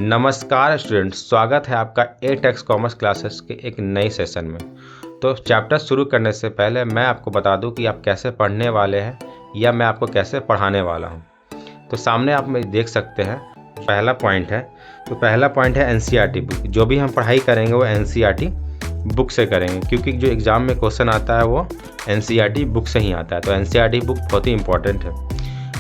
नमस्कार स्टूडेंट्स, स्वागत है आपका ए टेक्स कॉमर्स क्लासेस के एक नई सेशन में। तो चैप्टर शुरू करने से पहले मैं आपको बता दूं कि आप कैसे पढ़ने वाले हैं या मैं आपको कैसे पढ़ाने वाला हूं। तो सामने आप में देख सकते हैं पहला पॉइंट है। तो पहला पॉइंट है एनसीईआरटी बुक। जो भी हम पढ़ाई करेंगे वो एनसीईआरटी बुक से करेंगे, क्योंकि जो एग्ज़ाम में क्वेश्चन आता है वो एनसीईआरटी बुक से ही आता है। तो एनसीईआरटी बुक बहुत ही इंपॉर्टेंट है।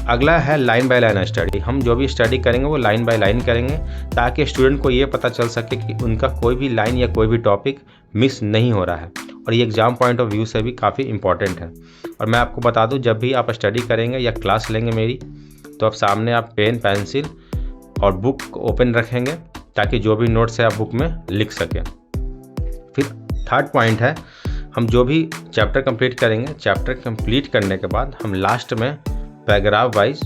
अगला है लाइन बाय लाइन स्टडी। हम जो भी स्टडी करेंगे वो लाइन बाय लाइन करेंगे, ताकि स्टूडेंट को ये पता चल सके कि उनका कोई भी लाइन या कोई भी टॉपिक मिस नहीं हो रहा है। और ये एग्ज़ाम पॉइंट ऑफ व्यू से भी काफ़ी इंपॉर्टेंट है। और मैं आपको बता दूं, जब भी आप स्टडी करेंगे या क्लास लेंगे मेरी, तो आप सामने आप पेन पेंसिल और बुक ओपन रखेंगे, ताकि जो भी नोट्स है आप बुक में लिख सकें। फिर थर्ड पॉइंट है, हम जो भी चैप्टर कंप्लीट करेंगे, चैप्टर कंप्लीट करने के बाद हम लास्ट में पैराग्राफ वाइज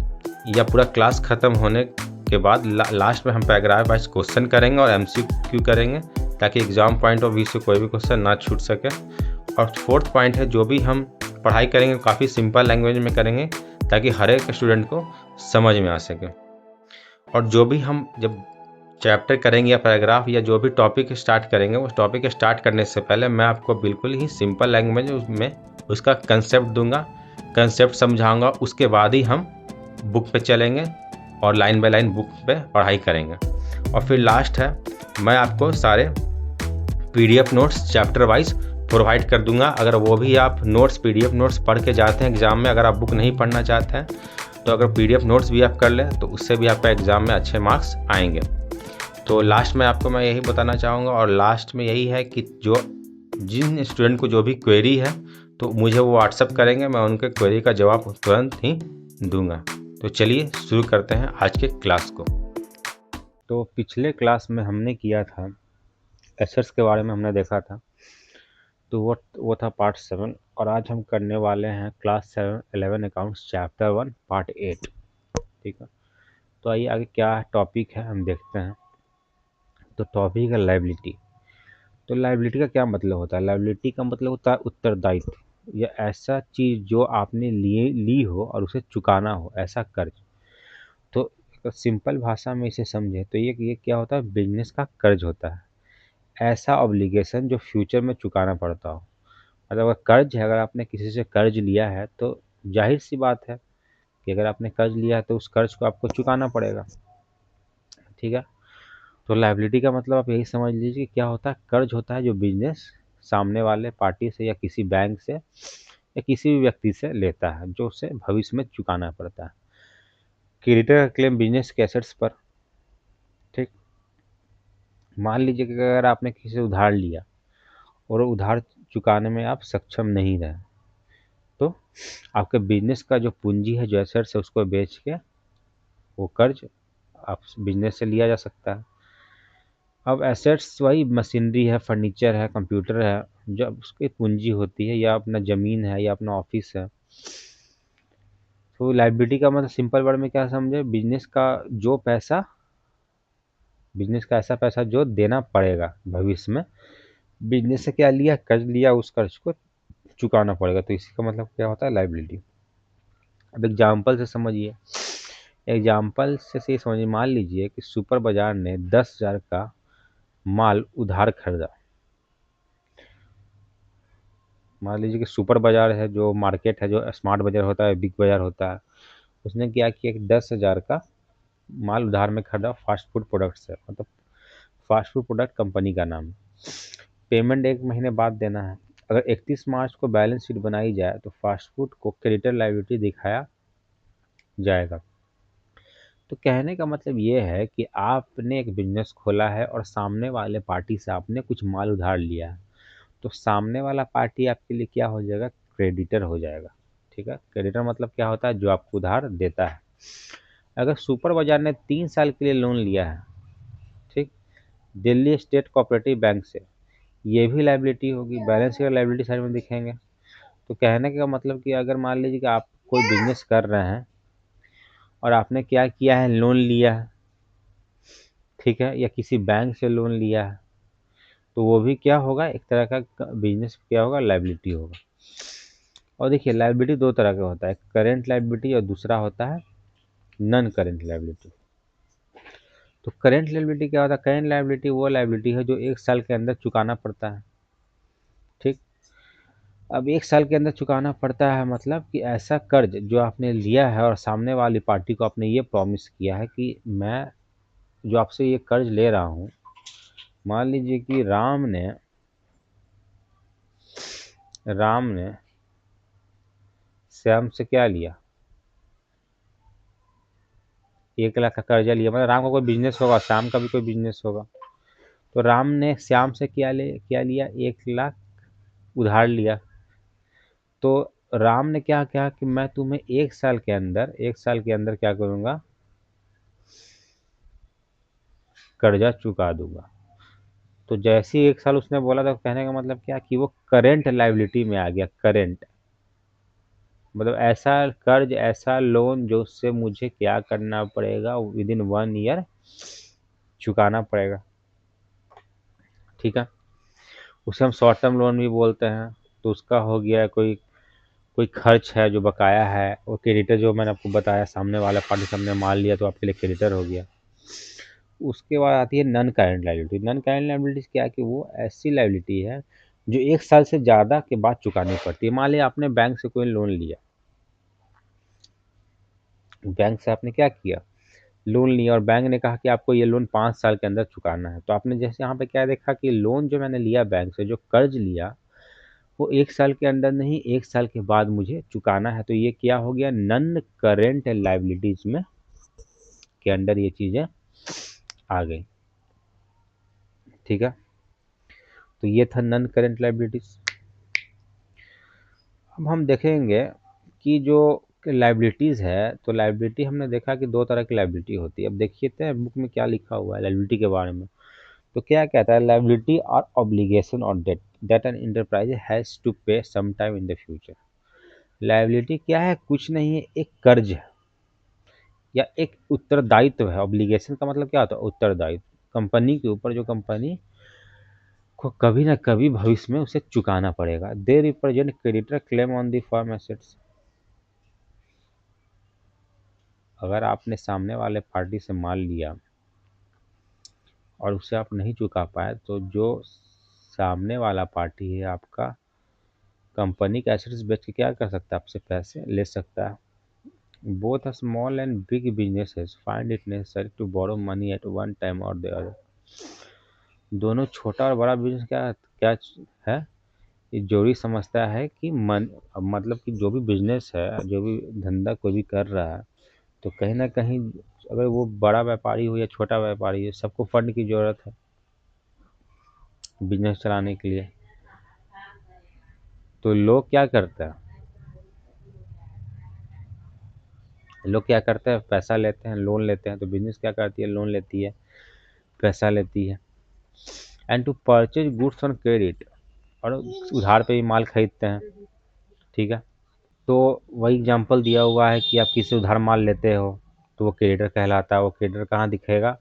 या पूरा क्लास ख़त्म होने के बाद लास्ट में हम पैराग्राफ वाइज क्वेश्चन करेंगे और एमसीक्यू करेंगे, ताकि एग्ज़ाम पॉइंट ऑफ व्यू से कोई भी क्वेश्चन ना छूट सके। और फोर्थ पॉइंट है, जो भी हम पढ़ाई करेंगे काफ़ी सिंपल लैंग्वेज में करेंगे, ताकि हर एक स्टूडेंट को समझ में आ सके। और जो भी हम जब चैप्टर करेंगे या पैराग्राफ या जो भी टॉपिक स्टार्ट करेंगे, उस टॉपिक स्टार्ट करने से पहले मैं आपको बिल्कुल ही सिंपल लैंग्वेज में उसका कंसेप्ट दूंगा, कंसेप्ट समझाऊंगा। उसके बाद ही हम बुक पे चलेंगे और लाइन बाय लाइन बुक पे पढ़ाई करेंगे। और फिर लास्ट है, मैं आपको सारे PDF notes chapter wise provide कर दूंगा। अगर वो भी आप नोट्स पीडीएफ नोट्स पढ़ के जाते हैं एग्ज़ाम में, अगर आप बुक नहीं पढ़ना चाहते हैं, तो अगर पीडीएफ नोट्स भी आप कर लें तो उससे भी आपका एग्ज़ाम में अच्छे मार्क्स आएंगे। तो लास्ट में आपको मैं यही बताना चाहूँगा, और लास्ट में यही है कि जिन स्टूडेंट को जो भी क्वेरी है तो मुझे वो व्हाट्सअप करेंगे, मैं उनके क्वेरी का जवाब तुरंत ही दूंगा। तो चलिए शुरू करते हैं आज के क्लास को। तो पिछले क्लास में हमने किया था एसेट्स के बारे में, हमने देखा था। तो वो था पार्ट 7, और आज हम करने वाले हैं क्लास 11 अकाउंट्स चैप्टर 1 पार्ट 8। ठीक है, तो आइए आगे क्या टॉपिक है हम देखते हैं। तो टॉपिक है लायबिलिटी। तो लायबिलिटी का क्या मतलब होता है? लायबिलिटी का मतलब होता है उत्तरदायित्व, या ऐसा चीज़ जो आपने ली हो और उसे चुकाना हो, ऐसा कर्ज। तो सिंपल भाषा में इसे समझे तो ये क्या होता है? बिजनेस का कर्ज होता है, ऐसा ऑब्लिगेशन जो फ्यूचर में चुकाना पड़ता हो। मतलब अगर कर्ज है, अगर आपने किसी से कर्ज लिया है तो जाहिर सी बात है कि अगर आपने कर्ज लिया है तो उस कर्ज को आपको चुकाना पड़ेगा। ठीक है, तो लायबिलिटी का मतलब आप यही समझ लीजिए कि क्या होता है? कर्ज होता है जो बिजनेस सामने वाले पार्टी से या किसी बैंक से या किसी भी व्यक्ति से लेता है, जो उसे भविष्य में चुकाना पड़ता है। क्रेडिटर का क्लेम बिजनेस के एसेट्स पर। ठीक, मान लीजिए कि अगर आपने किसी से उधार लिया और उधार चुकाने में आप सक्षम नहीं रहे, तो आपके बिजनेस का जो पूंजी है, जो एसेट्स है, उसको बेच के वो कर्ज आप बिजनेस से लिया जा सकता है। अब एसेट्स वही मशीनरी है, फर्नीचर है, कंप्यूटर है, जो उसकी पूंजी होती है, या अपना ज़मीन है, या अपना ऑफिस है। तो लायबिलिटी का मतलब सिंपल वर्ड में क्या समझे? बिजनेस का ऐसा पैसा जो देना पड़ेगा भविष्य में। बिजनेस से क्या लिया? कर्ज लिया, उस कर्ज को चुकाना पड़ेगा। तो इसी का मतलब क्या होता है? लायबिलिटी। अब एग्जाम्पल से समझिए, एग्जाम्पल से समझिए। मान लीजिए कि सुपर बाजार ने 10,000 का माल उधार खरीदा। मान लीजिए कि सुपर बाजार है, जो मार्केट है, जो स्मार्ट बाजार होता है, बिग बाजार होता है, उसने क्या किया कि 10,000 का माल उधार में खरीदा फास्ट फूड प्रोडक्ट से। मतलब फास्ट फूड प्रोडक्ट कंपनी का नाम। पेमेंट 1 महीने बाद देना है। अगर 31 मार्च को बैलेंस शीट बनाई जाए तो फास्ट फूड को क्रेडिटर लायबिलिटी दिखाया जाएगा। तो कहने का मतलब ये है कि आपने एक बिजनेस खोला है और सामने वाले पार्टी से आपने कुछ माल उधार लिया है, तो सामने वाला पार्टी आपके लिए क्या हो जाएगा? क्रेडिटर हो जाएगा। ठीक है, क्रेडिटर मतलब क्या होता है? जो आपको उधार देता है। अगर सुपर बाजार ने 3 साल के लिए लोन लिया है, ठीक, दिल्ली स्टेट कोऑपरेटिव बैंक से, ये भी लायबिलिटी होगी। बैलेंस शीट लायबिलिटी साइड में दिखेंगे। तो कहने का मतलब कि अगर मान लीजिए कि आप कोई बिजनेस कर रहे हैं और आपने क्या किया है? लोन लिया है, ठीक है, या किसी बैंक से लोन लिया है, तो वो भी क्या होगा? एक तरह का बिजनेस क्या होगा? लायबिलिटी होगा। और देखिए, लायबिलिटी 2 तरह का होता है, करेंट लायबिलिटी और दूसरा होता है नॉन करेंट लायबिलिटी। तो करेंट लायबिलिटी क्या होता है? करेंट लायबिलिटी वो लायबिलिटी है जो 1 साल के अंदर चुकाना पड़ता है। ठीक, अब 1 साल के अंदर चुकाना पड़ता है मतलब कि ऐसा कर्ज जो आपने लिया है और सामने वाली पार्टी को आपने ये प्रॉमिस किया है कि मैं जो आपसे ये कर्ज ले रहा हूँ, मान लीजिए कि राम ने श्याम से क्या लिया, 1 लाख का कर्जा लिया। मतलब राम का कोई बिजनेस होगा, श्याम का भी कोई बिजनेस होगा। तो राम ने श्याम से क्या लिया, 1 लाख उधार लिया। तो राम ने क्या कहा कि मैं तुम्हें 1 साल के अंदर क्या करूंगा, कर्जा चुका दूंगा। तो जैसे ही 1 साल उसने बोला, तो कहने का मतलब क्या कि वो करेंट लायबिलिटी में आ गया। करेंट मतलब ऐसा कर्ज, ऐसा लोन जो उससे मुझे क्या करना पड़ेगा, विद इन 1 ईयर चुकाना पड़ेगा। ठीक है, उसे हम शॉर्ट टर्म लोन भी बोलते हैं। तो उसका हो गया कोई कोई खर्च है जो बकाया है, वो क्रेडिटर, जो मैंने आपको बताया, सामने वाला पार्टी से हमने माल लिया तो आपके लिए क्रेडिटर हो गया। उसके बाद आती है non current liability. Non current liability क्या है कि वो ऐसी लायबिलिटी है जो 1 साल से ज़्यादा के बाद चुकानी पड़ती है। मान लिया आपने बैंक से कोई लोन लिया, बैंक से आपने क्या किया, लोन लिया, और बैंक ने कहा कि आपको ये लोन 5 साल के अंदर चुकाना है। तो आपने जैसे यहाँ पे क्या देखा कि लोन जो मैंने लिया बैंक से, जो कर्ज लिया, वो 1 साल के अंदर नहीं, 1 साल के बाद मुझे चुकाना है। तो ये क्या हो गया, नॉन करेंट लायबिलिटीज में के अंडर ये चीज़ें आ गई। ठीक है, तो ये था नॉन करेंट लायबिलिटीज। अब हम देखेंगे कि जो लाइबिलिटीज़ है, तो लाइबिलिटी हमने देखा कि 2 तरह की लाइबिलिटी होती है। अब देखिए तो बुक में क्या लिखा हुआ है लाइबिलिटी के बारे में। तो क्या कहता है, लाइबिलिटी और ऑब्लिगेशन और debt that an enterprise has to pay some time in the future. Liability क्या है, कुछ नहीं है, एक कर्ज है या एक उत्तरदायित्व है। ऑब्लिगेशन का मतलब क्या होता है, उत्तरदायित्व, कंपनी के ऊपर, जो कंपनी को कभी ना कभी भविष्य में उसे चुकाना पड़ेगा। They represent creditor claim on the firm assets. अगर आपने सामने वाले पार्टी से माल लिया और उसे आप नहीं चुका पाए, तो जो सामने वाला पार्टी है आपका, कंपनी का एसेट्स बेच के क्या कर सकता है, आपसे पैसे ले सकता है। Both small and big businesses find it necessary to borrow money at one time और द अदर। दोनों छोटा और बड़ा बिजनेस क्या क्या है, ये जरूरी समझता है कि मतलब कि जो भी बिजनेस है, जो भी धंधा कोई भी कर रहा है, तो कहीं ना कहीं, अगर वो बड़ा व्यापारी हो या छोटा व्यापारी हो, सबको फंड की ज़रूरत है बिजनेस चलाने के लिए। तो लोग क्या करते हैं, पैसा लेते हैं, लोन लेते हैं। तो बिजनेस क्या करती है, लोन लेती है, पैसा लेती है, and to purchase goods on credit, और उधार पे भी माल खरीदते हैं। ठीक है, तो वही एग्जांपल दिया हुआ है कि आप किसी से उधार माल लेते हो, तो वो क्रेडिटर कहलाता है। वो क्रेडिटर कहाँ दिखेगा,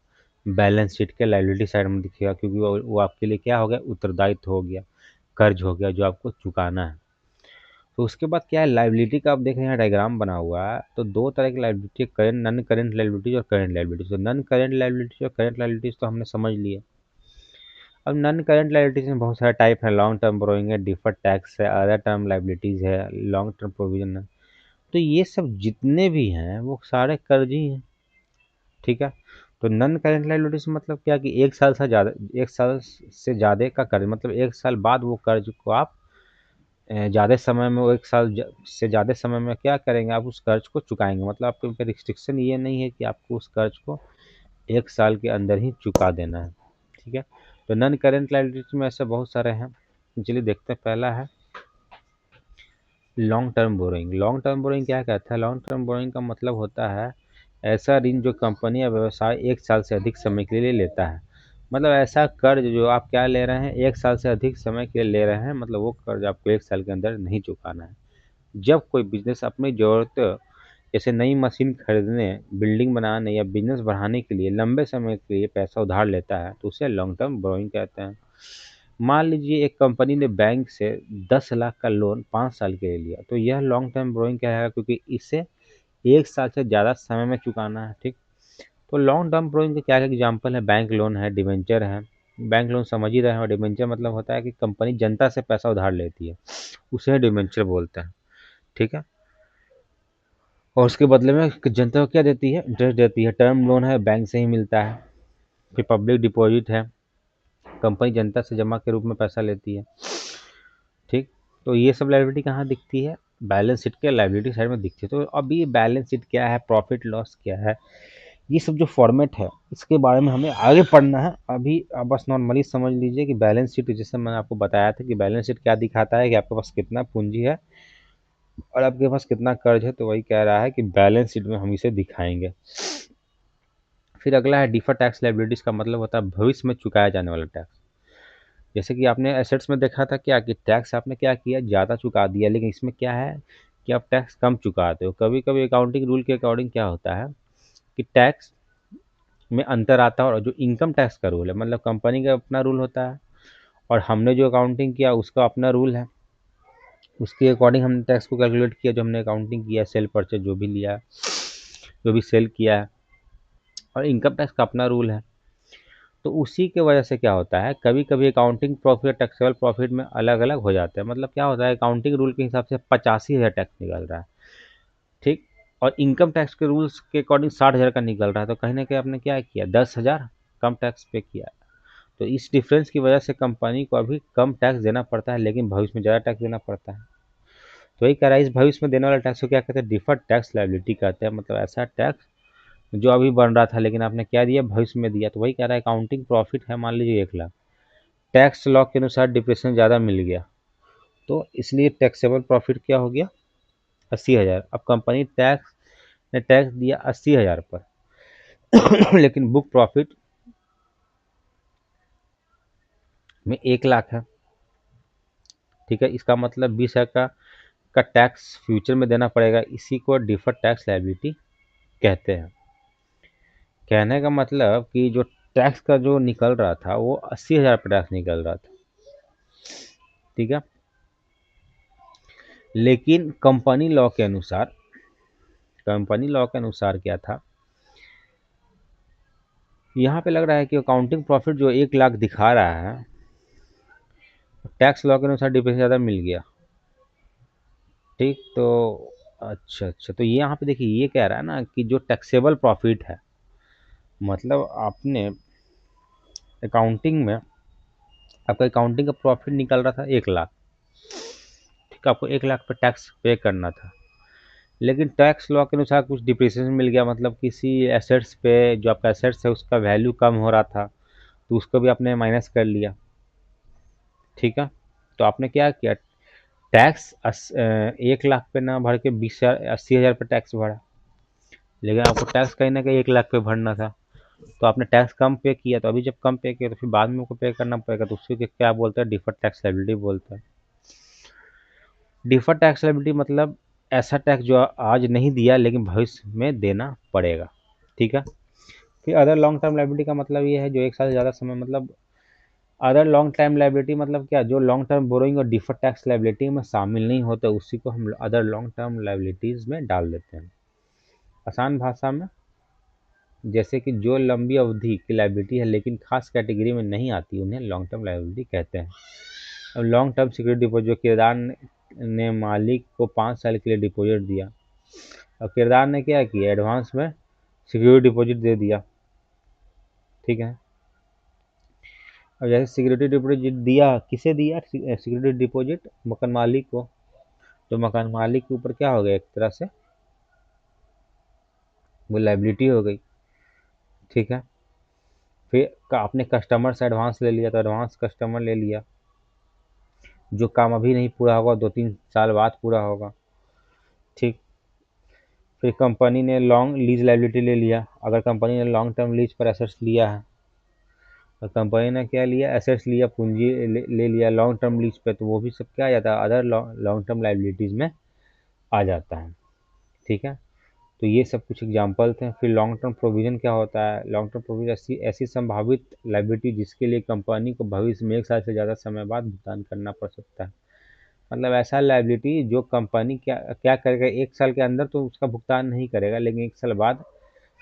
बैलेंस शीट के लायबिलिटी साइड में दिखेगा, क्योंकि वो आपके लिए क्या हो गया, उत्तरदायित्व हो गया, कर्ज हो गया जो आपको चुकाना है। तो उसके बाद क्या है, लायबिलिटी का आप देख रहे हैं डायग्राम बना हुआ है। तो 2 तरह की liability, current, non current liabilities और करेंट लायबिलिटीज। तो नॉन करेंट लायबिलिटीज और करेंट लायबिलिटीज तो हमने समझ लिए। अब नॉन करेंट लायबिलिटीज में बहुत सारे टाइप है। लॉन्ग टर्म बोरोइंग है, डिफर्ड टैक्स है, अदर टर्म लायबिलिटीज है, लॉन्ग टर्म प्रोविजन है। तो ये सब जितने भी हैं वो सारे कर्ज ही हैं। ठीक है, तो नॉन करेंट लायबिलिटीज मतलब क्या कि 1 साल से ज़्यादा का कर्ज, मतलब 1 साल बाद वो कर्ज को आप ज़्यादा समय में, वो 1 साल से ज़्यादा समय में क्या करेंगे, आप उस कर्ज को चुकाएंगे। मतलब आपके ऊपर रिस्ट्रिक्शन ये नहीं है कि आपको उस कर्ज को 1 साल के अंदर ही चुका देना है। ठीक है, तो नॉन करेंट लायबिलिटीज में ऐसे बहुत सारे हैं। चलिए देखते हैं, पहला है long term borrowing. Long term borrowing क्या कहता है, लॉन्ग टर्म बोरोइंग का मतलब होता है ऐसा ऋण जो कंपनी या व्यवसाय 1 साल से अधिक समय के लिए लेता है। मतलब ऐसा कर्ज जो आप क्या ले रहे हैं, 1 साल से अधिक समय के लिए ले रहे हैं, मतलब वो कर्ज आपको 1 साल के अंदर नहीं चुकाना है। जब कोई बिजनेस अपनी ज़रूरत, जैसे नई मशीन खरीदने, बिल्डिंग बनाने या बिजनेस बढ़ाने के लिए लंबे समय के लिए पैसा उधार लेता है, तो उसे लॉन्ग टर्म बोरोइंग कहते हैं। मान लीजिए एक कंपनी ने बैंक से 10 लाख का लोन 5 साल के लिए लिया, तो यह लॉन्ग टर्म बोरोइंग कहलाएगा, क्योंकि इसे 1 साल से ज़्यादा समय में चुकाना है। ठीक, तो लॉन्ग टर्म बोरोइंग के क्या क्या एग्जाम्पल है? बैंक लोन है, डिवेंचर है। बैंक लोन समझ ही रहे हैं, और डिवेंचर मतलब होता है कि कंपनी जनता से पैसा उधार लेती है, उसे डिवेंचर बोलते हैं। ठीक है, और उसके बदले में जनता को क्या देती है? इंटरेस्ट देती है। टर्म लोन है, बैंक से ही मिलता है। फिर पब्लिक डिपॉजिट है, कंपनी जनता से जमा के रूप में पैसा लेती है। ठीक, तो ये सब लायबिलिटी कहाँ दिखती है? बैलेंस शीट के लायबिलिटी साइड में दिखती है। तो अब ये बैलेंस शीट क्या है, प्रॉफिट लॉस क्या है, ये सब जो फॉर्मेट है इसके बारे में हमें आगे पढ़ना है। अभी आप बस नॉर्मली समझ लीजिए कि बैलेंस शीट, जैसे मैंने आपको बताया था कि बैलेंस शीट क्या दिखाता है कि आपके पास कितना पूंजी है और आपके पास कितना कर्ज है, तो वही कह रहा है कि बैलेंस शीट में हम इसे दिखाएंगे। फिर अगला है डिफर टैक्स लायबिलिटीज का मतलब होता है भविष्य में चुकाया जाने वाला टैक्स। जैसे कि आपने एसेट्स में देखा था क्या कि टैक्स आपने क्या किया, ज़्यादा चुका दिया, लेकिन इसमें क्या है कि आप टैक्स कम चुकाते हो। कभी कभी अकाउंटिंग रूल के अकॉर्डिंग क्या होता है कि टैक्स में अंतर आता है, और जो इनकम टैक्स का रूल है, मतलब कंपनी का अपना रूल होता है और हमने जो अकाउंटिंग किया उसका अपना रूल है, उसके अकॉर्डिंग हमने टैक्स को कैलकुलेट किया। जो हमने अकाउंटिंग किया, सेल परचेज जो भी लिया, जो भी सेल किया है, और इनकम टैक्स का अपना रूल है। तो उसी के वजह से क्या होता है, कभी कभी अकाउंटिंग प्रॉफिट टैक्सेबल प्रॉफिट में अलग अलग हो जाते हैं। मतलब क्या होता है, अकाउंटिंग रूल के हिसाब से 85,000 टैक्स निकल रहा है, ठीक, और इनकम टैक्स के रूल्स के अकॉर्डिंग 60,000 का निकल रहा है। तो कहीं ना कहीं आपने क्या किया, 10,000 कम टैक्स पे किया। तो इस डिफरेंस की वजह से कंपनी को अभी कम टैक्स देना पड़ता है, लेकिन भविष्य में ज़्यादा टैक्स देना पड़ता है। तो वही कह रहा है, इस भविष्य में देने वाला टैक्स को क्या कहते हैं, डिफर्ड टैक्स लायबिलिटी कहते हैं। मतलब ऐसा टैक्स जो अभी बन रहा था लेकिन आपने क्या दिया, भविष्य में दिया। तो वही कह रहा है, अकाउंटिंग प्रॉफिट है मान लीजिए 1 लाख, टैक्स लॉ के अनुसार डिप्रेशन ज़्यादा मिल गया, तो इसलिए टैक्सेबल प्रॉफिट क्या हो गया, 80,000। अब कंपनी टैक्स ने टैक्स दिया 80,000 पर लेकिन बुक प्रॉफिट में 1 लाख है। ठीक है, इसका मतलब 20,000 का टैक्स फ्यूचर में देना पड़ेगा। इसी को डिफर्ड टैक्स लायबिलिटी कहते हैं। कहने का मतलब कि जो टैक्स का जो निकल रहा था वो 80,000 पर टैक्स निकल रहा था। ठीक है, लेकिन कंपनी लॉ के अनुसार क्या था, यहाँ पे लग रहा है कि अकाउंटिंग प्रॉफिट जो 1 लाख दिखा रहा है, टैक्स लॉ के अनुसार डिफरेंस ज़्यादा मिल गया। ठीक, तो अच्छा, तो ये यहाँ पे देखिए, ये कह रहा है ना कि जो टैक्सेबल प्रॉफिट है, मतलब आपने अकाउंटिंग में, आपका अकाउंटिंग का प्रॉफिट निकल रहा था 1 लाख, ठीक, आपको 1 लाख पर टैक्स पे करना था, लेकिन टैक्स लॉ के अनुसार कुछ डिप्रिसिएशन मिल गया, मतलब किसी एसेट्स पे, जो आपका एसेट्स है उसका वैल्यू कम हो रहा था, तो उसको भी आपने माइनस कर लिया। ठीक है, तो आपने क्या किया, टैक्स 1 लाख पे ना भर के 80,000 पे टैक्स भरा, लेकिन आपको टैक्स कहीं ना कहीं 1 लाख पे भरना था, तो आपने टैक्स कम पे किया। तो अभी जब कम पे किया तो फिर बाद में आपको पे करना पड़ेगा, तो उसको क्या बोलते हैं, डिफर्ड टैक्स लायबिलिटी बोलते हैं। डिफर्ड टैक्स लायबिलिटी मतलब ऐसा टैक्स जो आज नहीं दिया लेकिन भविष्य में देना पड़ेगा। ठीक है, फिर अदर लॉन्ग टर्म लायबिलिटी का मतलब ये है जो 1 साल से ज़्यादा समय, मतलब अदर लॉन्ग टर्म लायबिलिटी मतलब क्या, जो लॉन्ग टर्म बोरोइंग और डिफर्ड टैक्स लायबिलिटी में शामिल नहीं होते, उसी को हम अदर लॉन्ग टर्म लायबिलिटीज़ में डाल देते हैं। आसान भाषा में, जैसे कि जो लंबी अवधि की लायबिलिटी है लेकिन खास कैटेगरी में नहीं आती, उन्हें लॉन्ग टर्म लायबिलिटी कहते हैं। अब लॉन्ग टर्म सिक्योरिटी डिपॉजिट, जो किरदार ने मालिक को 5 साल के लिए डिपॉजिट दिया, और किरदार ने क्या किया, एडवांस में सिक्योरिटी डिपॉजिट दे दिया। ठीक है, और जैसे सिक्योरिटी डिपॉजिट दिया, किसे दिया, सिक्योरिटी डिपॉजिट मकान मालिक को, तो मकान मालिक के ऊपर क्या हो गया, एक तरह से वो लायबिलिटी हो गई। ठीक है, फिर आपने कस्टमर से एडवांस ले लिया, तो एडवांस कस्टमर ले लिया, जो काम अभी नहीं पूरा होगा 2-3 साल बाद पूरा होगा। ठीक, फिर कंपनी ने लॉन्ग लीज लायबिलिटी ले लिया, अगर कंपनी ने लॉन्ग टर्म लीज पर एसेट्स लिया है, तो कंपनी ने क्या लिया, एसेट्स लिया, पूंजी ले लिया लॉन्ग टर्म लीज पे, तो वो भी सब क्या आ जाता है, अदर लॉन्ग टर्म लायबिलिटीज़ में आ जाता है। ठीक है, तो ये सब कुछ एग्जांपल्स हैं। फिर लॉन्ग टर्म प्रोविजन क्या होता है, लॉन्ग टर्म प्रोविजन ऐसी ऐसी संभावित लायबिलिटी जिसके लिए कंपनी को भविष्य में 1 साल से ज़्यादा समय बाद भुगतान करना पड़ सकता है। मतलब ऐसा लायबिलिटी जो कंपनी क्या क्या करेगा, 1 साल के अंदर तो उसका भुगतान नहीं करेगा, लेकिन 1 साल बाद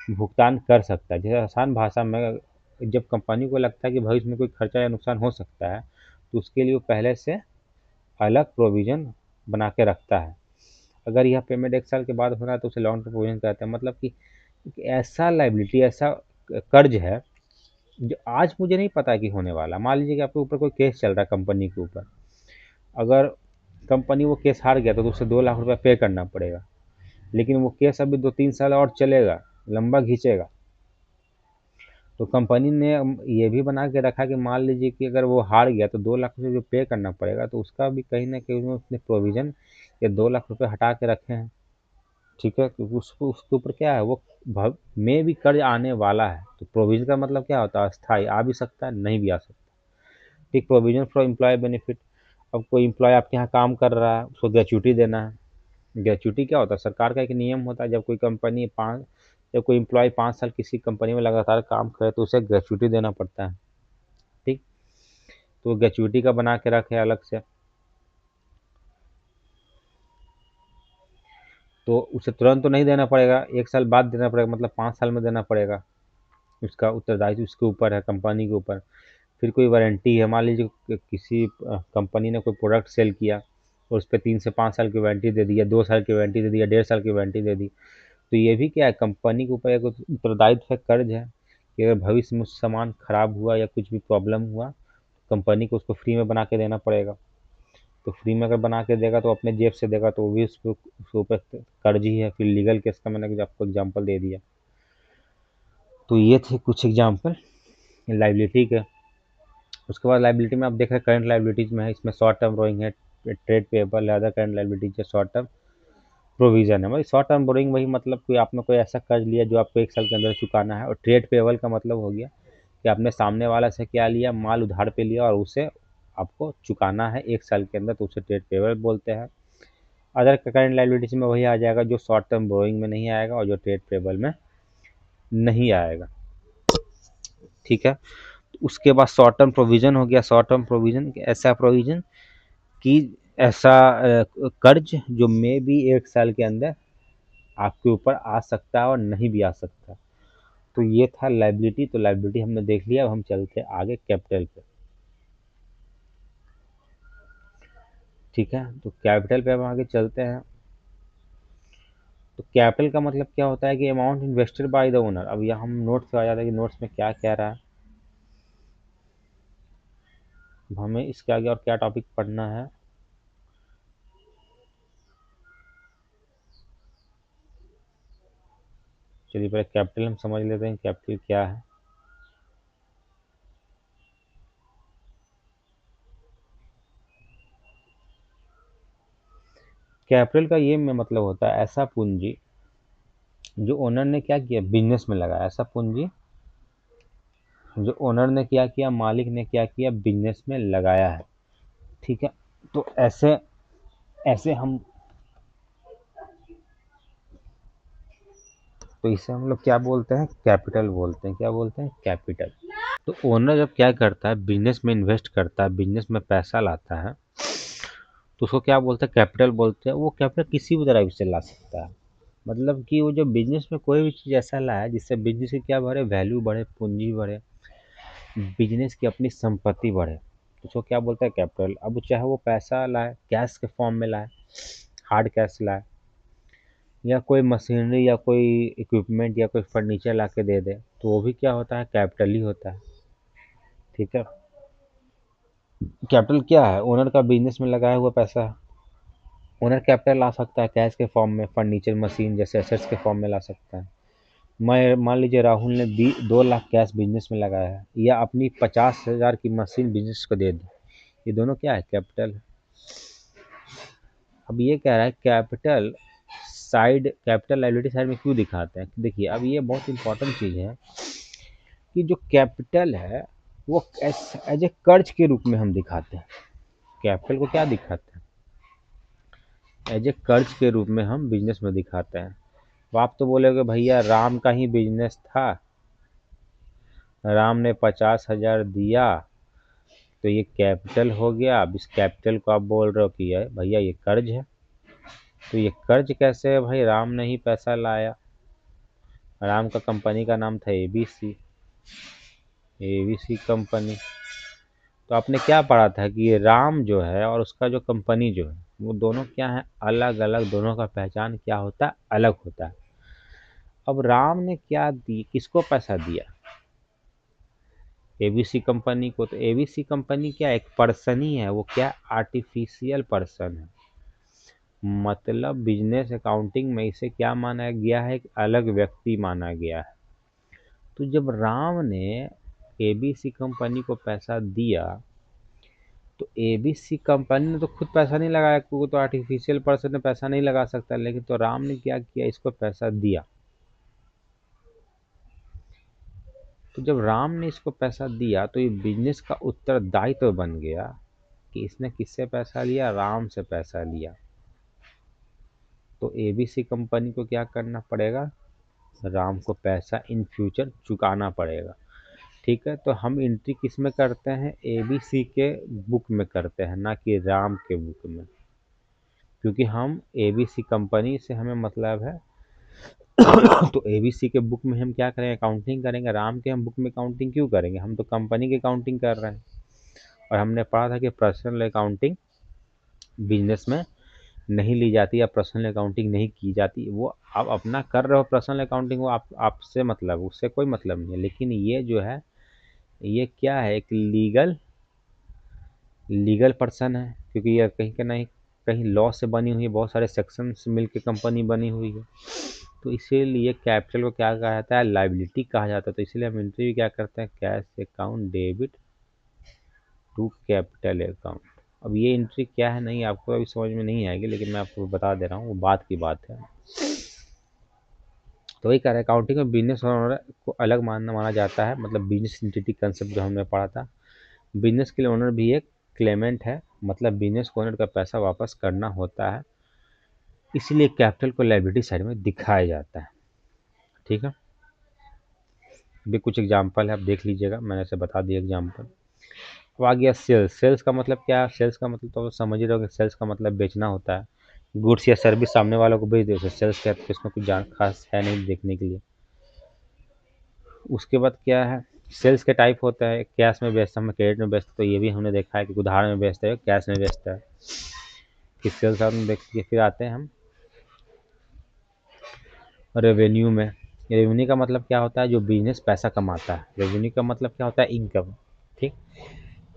भुगतान कर सकता है। जैसे आसान भाषा में, जब कंपनी को लगता है कि भविष्य में कोई खर्चा या नुकसान हो सकता है, तो उसके लिए वो पहले से अलग प्रोविज़न बना के रखता है। अगर यह पेमेंट 1 साल के बाद हो रहा है तो उसे लॉन्ग टर्म प्रोविज़न कहते हैं। मतलब कि एक ऐसा लायबिलिटी, ऐसा कर्ज है जो आज मुझे नहीं पता है कि होने वाला। मान लीजिए कि आपके ऊपर कोई केस चल रहा है कंपनी के ऊपर, अगर कंपनी वो केस हार गया तो उसे 2 लाख रुपये पे करना पड़ेगा, लेकिन वो केस अभी 2-3 साल और चलेगा, लंबा खींचेगा। तो कंपनी ने ये भी बना के रखा कि मान लीजिए कि अगर वो हार गया तो 2 लाख रुपये जो पे करना पड़ेगा, तो उसका भी कहीं ना कहीं उसने प्रोविज़न ये 2 लाख रुपये हटा के रखे हैं। ठीक है, क्योंकि उसको उसके ऊपर क्या है, वो भव में भी कर्ज आने वाला है। तो प्रोविज़न का मतलब क्या होता है, अस्थाई, आ भी सकता है, नहीं भी आ सकता। ठीक, प्रोविज़न फॉर एम्प्लॉय बेनिफिट। अब कोई एम्प्लॉय आपके यहाँ काम कर रहा है, उसको ग्रेच्युटी देना है। ग्रेच्युटी क्या होता है, सरकार का एक नियम होता है, जब कोई एम्प्लॉय 5 साल किसी कंपनी में लगातार काम करे तो उसे ग्रेच्युटी देना पड़ता है। ठीक, तो ग्रेच्युटी का बना के रखे अलग से, तो उसे तुरंत तो नहीं देना पड़ेगा, 1 साल बाद देना पड़ेगा, मतलब 5 साल में देना पड़ेगा। उसका उत्तरदायित्व उसके ऊपर है, कंपनी के ऊपर। फिर कोई वारंटी है, मान लीजिए कि किसी कंपनी ने कोई प्रोडक्ट सेल किया और उस पर 3 से 5 साल की वारंटी दे दी, या 2 साल की वारंटी दे दी, या 1.5 साल की वारंटी दे दी। तो ये भी क्या है, कंपनी के ऊपर एक उत्तरदायित्व है, कर्ज है, कि अगर भविष्य में सामान खराब हुआ या कुछ भी प्रॉब्लम हुआ, कंपनी को उसको फ्री में बना के देना पड़ेगा। तो फ्री में अगर बना के देगा तो अपने जेब से देगा, तो वो भी उसके ऊपर कर्ज ही है। फिर लीगल केस का मैंने आपको एग्जाम्पल दे दिया। तो ये थे कुछ एग्जाम्पल लाइबिलिटी के। उसके बाद लाइबिलिटी में आप देख रहे हैं, करंट लाइबिलिटीज में है, इसमें शॉर्ट टर्म बोरोइंग है, ट्रेड पेएबल है, अदर करंट लाइबिलिटीज है, शॉर्ट टर्म प्रोविजन है। भाई शॉर्ट टर्म बोरोइंग वही, मतलब कोई आपने कोई ऐसा कर्ज लिया जो आपको 1 साल के अंदर चुकाना है। और ट्रेड पेएबल का मतलब हो गया कि आपने सामने वाला से क्या लिया, माल उधार पे लिया और उसे आपको चुकाना है 1 साल के अंदर, तो उसे ट्रेड पेएबल बोलते हैं। अदर करंट लाइबिलिटीज में वही आ जाएगा जो शॉर्ट टर्म बोरोइंग में नहीं आएगा और जो ट्रेड पेएबल में नहीं आएगा। ठीक है, उसके बाद शॉर्ट टर्म प्रोविजन हो गया। शॉर्ट टर्म प्रोविजन ऐसा प्रोविजन कि ऐसा कर्ज जो मे भी 1 साल के अंदर आपके ऊपर आ सकता है और नहीं भी आ सकता। तो ये था लाइबिलिटी। तो लाइबिलिटी हमने देख लिया, अब हम चलते हैं आगे कैपिटल पे। ठीक है, तो कैपिटल पे हम आगे चलते हैं। तो कैपिटल का मतलब क्या होता है कि amount invested by the owner. अब यहाँ हम नोट्स पे आ जाता है कि नोट्स में क्या कह रहा है, हमें इसके आगे और क्या टॉपिक पढ़ना है। चलिए पहले कैपिटल हम समझ लेते हैं, कैपिटल क्या है। कैपिटल का ये में मतलब होता है ऐसा पूंजी जो ओनर ने क्या किया, बिजनेस में लगाया। ऐसा पूंजी जो ओनर ने क्या किया, मालिक ने क्या किया, बिजनेस में लगाया है। ठीक है, तो ऐसे ऐसे हम, तो इसे हम लोग क्या बोलते हैं, कैपिटल बोलते हैं। क्या बोलते हैं, कैपिटल। तो ओनर जब क्या करता है, बिजनेस में इन्वेस्ट करता है, बिजनेस में पैसा लाता है, तो उसको क्या बोलते हैं, कैपिटल बोलते हैं। वो कैपिटल किसी भी तरह से ला सकता है। मतलब कि वो जो बिजनेस में कोई भी चीज़ ऐसा लाए जिससे बिजनेस की क्या बढ़े, वैल्यू बढ़े, पूंजी बढ़े, बिजनेस की अपनी संपत्ति बढ़े, तो उसको क्या बोलते हैं, कैपिटल। अब चाहे वो पैसा लाए, कैश के फॉर्म में लाए, हार्ड कैश लाए, या कोई मशीनरी या कोई इक्विपमेंट या कोई फर्नीचर ला के दे दे, तो वो भी क्या होता है, कैपिटल ही होता है। ठीक है, कैपिटल क्या है, ओनर का बिजनेस में लगाया हुआ पैसा है। ओनर कैपिटल ला सकता है कैश के फॉर्म में, फर्नीचर मशीन जैसे एसेट्स के फॉर्म में ला सकता है। मैं मान लीजिए राहुल ने 2 लाख कैश बिजनेस में लगाया है, या अपनी 50,000 की मशीन बिजनेस को दे दी, ये दोनों क्या है, कैपिटल है। अब ये कह रहा है capital side, capital liability side में क्यों दिखाते हैं। देखिए अब ये बहुत इंपॉर्टेंट चीज़ है कि जो कैपिटल है वो एज ए कर्ज के रूप में हम दिखाते हैं। कैपिटल को क्या दिखाते हैं, एज ए कर्ज के रूप में हम बिजनेस में दिखाते हैं। तो आप तो बोलोगे भैया राम का ही बिजनेस था, राम ने 50,000 दिया, तो ये कैपिटल हो गया। अब इस कैपिटल को आप बोल रहे हो कि ये भैया ये कर्ज है। तो ये कर्ज कैसे है भाई, राम ने ही पैसा लाया, राम का कंपनी का नाम था एबीसी, एबीसी कंपनी। तो आपने क्या पढ़ा था कि ये राम जो है और उसका जो कंपनी जो है वो दोनों क्या है, अलग अलग, दोनों का पहचान क्या होता है, अलग होता है। अब राम ने क्या दी, किसको पैसा दिया, एबीसी कंपनी को। तो एबीसी कंपनी क्या एक पर्सन ही है, वो क्या आर्टिफिशियल पर्सन है, मतलब बिजनेस अकाउंटिंग में इसे क्या माना गया है, एक अलग व्यक्ति माना गया है। तो जब राम ने एबीसी कंपनी को पैसा दिया तो एबीसी कंपनी ने तो खुद पैसा नहीं लगाया, क्योंकि तो आर्टिफिशियल पर्सन ने पैसा नहीं लगा सकता, लेकिन तो राम ने क्या किया, इसको पैसा दिया। तो जब राम ने इसको पैसा दिया तो ये बिजनेस का उत्तरदायित्व तो बन गया कि इसने किससे पैसा लिया, राम से पैसा लिया। तो एबीसी कंपनी को क्या करना पड़ेगा, राम को पैसा इन फ्यूचर चुकाना पड़ेगा। ठीक है, तो हम एंट्री किस में करते हैं, एबीसी के बुक में करते हैं, ना कि राम के बुक में, क्योंकि हम एबीसी कंपनी से हमें मतलब है। तो एबीसी के बुक में हम क्या करेंगे, अकाउंटिंग करेंगे। राम के हम बुक में अकाउंटिंग क्यों करेंगे, हम तो कंपनी की अकाउंटिंग कर रहे हैं। और हमने पढ़ा था कि पर्सनल अकाउंटिंग बिजनेस में नहीं ली जाती या पर्सनल अकाउंटिंग नहीं की जाती। वो आप अपना कर रहे हो पर्सनल अकाउंटिंग, वो आप आपसे मतलब, उससे कोई मतलब नहीं है। लेकिन ये जो है, ये क्या है, एक लीगल पर्सन है, क्योंकि ये कहीं के नहीं कहीं लॉ से बनी हुई है, बहुत सारे सेक्शन से मिल के कंपनी बनी हुई है। तो इसीलिए कैपिटल को क्या कहा जाता है, लाइबिलिटी कहा जाता है। तो इसलिए हम एंट्री क्या करते हैं, cash account debit to capital account. अब ये एंट्री क्या है, नहीं आपको अभी समझ में नहीं आएगी, लेकिन मैं आपको बता दे रहा हूँ, वो बात की बात है। तो वही कह रहे हैं, अकाउंटिंग में बिजनेस ओनर को अलग माना जाता है, मतलब बिजनेस एंटिटी कंसेप्ट जो हमने पढ़ा था। बिजनेस के लिए ओनर भी एक क्लेमेंट है, मतलब बिजनेस को ओनर का पैसा वापस करना होता है, इसलिए कैपिटल को लायबिलिटी साइड में दिखाया जाता है। ठीक है, भी कुछ एग्जांपल है, आप देख लीजिएगा, मैंने ऐसे बता दिया एग्जांपल। अब आ गया सेल्स। सेल्स का मतलब क्या है, सेल्स का मतलब तो समझ ही रहे हो कि सेल्स का मतलब बेचना होता है, गुड्स या सर्विस सामने वालों को बेच दे, उसे सेल्स कहते हैं। इसमें कुछ जान खास है नहीं देखने के लिए। उसके बाद क्या है, सेल्स के टाइप होता है, कैश में बेचता है, क्रेडिट में बेचता है। तो ये भी हमने देखा है कि उधार में बेचता है, कैश में बेचता है। कि सेल्स आपने देखिए। फिर आते हैं हम रेवेन्यू में। रेवेन्यू का मतलब क्या होता है, जो बिजनेस पैसा कमाता है। रेवेन्यू का मतलब क्या होता है, इनकम। ठीक,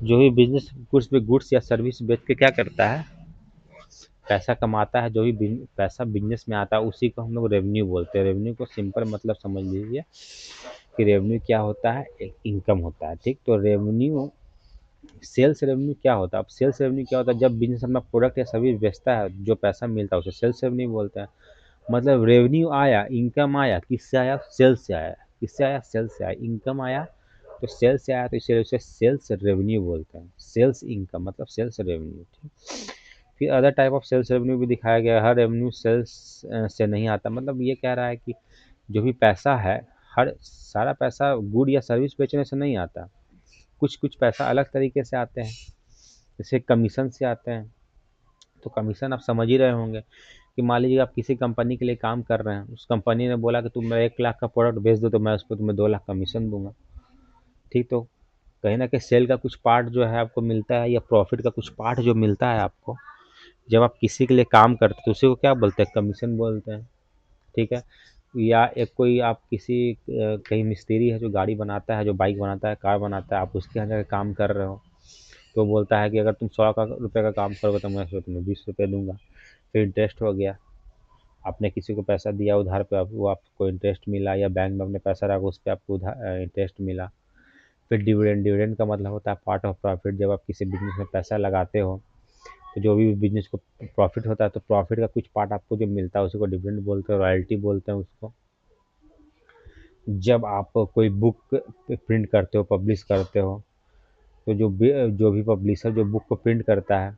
जो भी बिजनेस गुड्स या सर्विस बेच के क्या करता है, पैसा कमाता है, जो भी पैसा बिजनेस में आता है उसी को हम लोग रेवेन्यू बोलते हैं। रेवेन्यू को सिंपल मतलब समझ लीजिए कि रेवेन्यू क्या होता है, एक इनकम होता है। ठीक, तो रेवेन्यू, सेल्स रेवेन्यू क्या होता है, अब सेल्स रेवेन्यू क्या होता है, जब बिजनेस अपना प्रोडक्ट या सर्विस बेचता है, जो पैसा मिलता है उसे सेल्स रेवेन्यू बोलते हैं। मतलब रेवेन्यू आया, इनकम आया, किससे आया, सेल्स से आया। किससे आया, सेल्स से आया। इनकम आया तो सेल्स से आया, तो इसलिए उसे सेल्स रेवेन्यू बोलते हैं। सेल्स इनकम मतलब सेल्स रेवेन्यू। ठीक, फिर other type of sales revenue भी दिखाया गया है। हर रेवेन्यू सेल्स से नहीं आता, मतलब ये कह रहा है कि जो भी पैसा है, हर सारा पैसा गुड या सर्विस बेचने से नहीं आता, कुछ कुछ पैसा अलग तरीके से आते हैं, जैसे कमीशन से आते हैं। तो कमीशन आप समझ ही रहे होंगे कि मान लीजिए आप किसी कंपनी के लिए काम कर रहे हैं, उस कंपनी ने बोला कि तुम मेरा 1 लाख का प्रोडक्ट बेच दो, तो मैं उस पर तुम्हें 2 लाख कमीशन दूंगा। ठीक, तो कहीं ना कहीं सेल का कुछ पार्ट जो है आपको मिलता है, या प्रॉफिट का कुछ पार्ट जो मिलता है आपको, जब आप किसी के लिए काम करते हैं तो उसी को क्या बोलते हैं, कमीशन बोलते हैं। ठीक है, या एक कोई आप किसी कहीं मिस्त्री है जो गाड़ी बनाता है, जो बाइक बनाता है, कार बनाता है, आप उसके यहाँ जाकर काम कर रहे हो, तो बोलता है कि अगर तुम 100 रुपये का काम करोगे तो मैं तुम्हें 20 रुपये दूंगा। फिर इंटरेस्ट हो गया, आपने किसी को पैसा दिया उधार पे, वो आपको इंटरेस्ट मिला, या बैंक में अपने पैसा रखा उस पर आपको उधार इंटरेस्ट मिला। फिर डिविडेंड। डिविडेंड का मतलब होता है पार्ट ऑफ प्रॉफिट। जब आप किसी बिजनेस में पैसा लगाते हो तो जो भी बिजनेस को प्रॉफिट होता है, तो प्रॉफिट का कुछ पार्ट आपको जो मिलता है उसी को डिविडेंड बोलते हैं, रॉयल्टी बोलते हैं उसको। जब आप कोई बुक प्रिंट करते हो, पब्लिश करते हो, तो जो भी पब्लिशर जो बुक को प्रिंट करता है,